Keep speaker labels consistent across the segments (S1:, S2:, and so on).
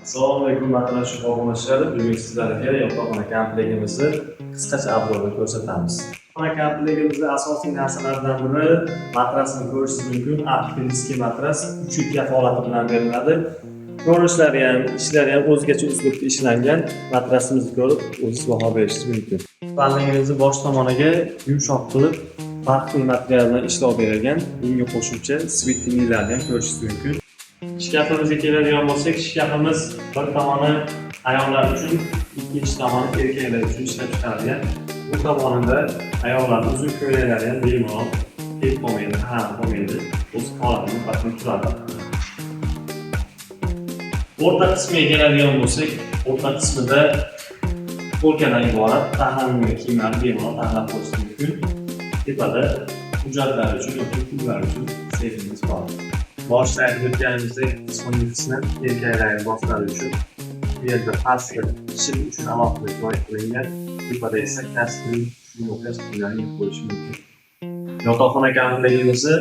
S1: Assalomu alaykum matrasli obunachilar. Bugun sizlarga yotoqxona komplektimizni qisqacha obzorda ko'rsatamiz. Yotoqxona komplektimizni asosiy narsalaridan biri matrasni ko'rishingiz mumkin. Aptiniski matras 3 kafolati bilan beriladi. Ko'rinishlari ham, ishlari ham o'zgacha uslubda ishlangan. Matrasimizni ko'rib, o'zingiz baho berishingiz mumkin. Pallingizni bosh tomoniga yumshoq qilib, farqli material bilan ishlov berilgan. Bunga qo'shimcha svitinilarni ham ko'rishingiz mumkin. Shkafimizga keladigan bo'lsak, shkafimiz bir tomoni ayollar uchun, ikkinchi tomoni erkaklar uchun ishlab chiqarilgan. Bu tomonida ayollarning uzun ko'ylaklari ham bemalol kelib qolmaydi, qolmaydi. O'z holatini farqli turadi. O'rta qismiga keladigan bo'lsak, o'rta qismida polkadan iborat taxlangan kiyimlar bemalol taxlab qo'yish mumkin. Tepada hujjatlar uchun yoki pullar uchun sevgimiz bor. Boshlayib o'tganimizda so'nggi qismi erkaklarga boshlari uchun bu yerda pastga shim uchun alohida joy qilingan, tepada esa kasbning shundoq pullarni qo'yish mumkin. Yotoqxona komplektimizni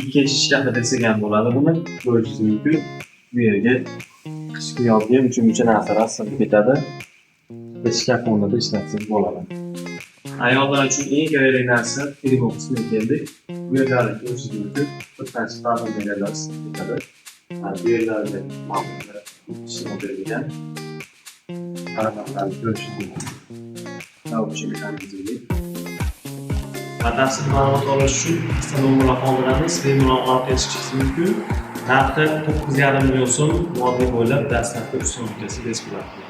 S1: ikkinchi shkafi desak ham bo'ladi, buni ko'rishingiz mumkin. Bu yerga qishki yoki uchun narsalar sig'ib ketadi. Shkaf o'rnida ishlatsangiz bo'ladi. Ayollar uchun eng kerakli narsa telefon qismiga keldik. Bu yerlarda ko'rishingiz mumkin. Bir qancha parametrlar chiqadi. Bu yerlarda ma'lumotlar ishlab berilgan. Parametrlarni ko'rishingiz mumkin. Navbatchi mexanizmli. Batafsil ma'lumot olish uchun qisqa nomerlar qoldiramiz. Bemalol olib ketishingiz mumkin. Narxi 9,5 million so'm, moddiy bo'ylab dastlabki 3 so'mgacha bes bo'ladi.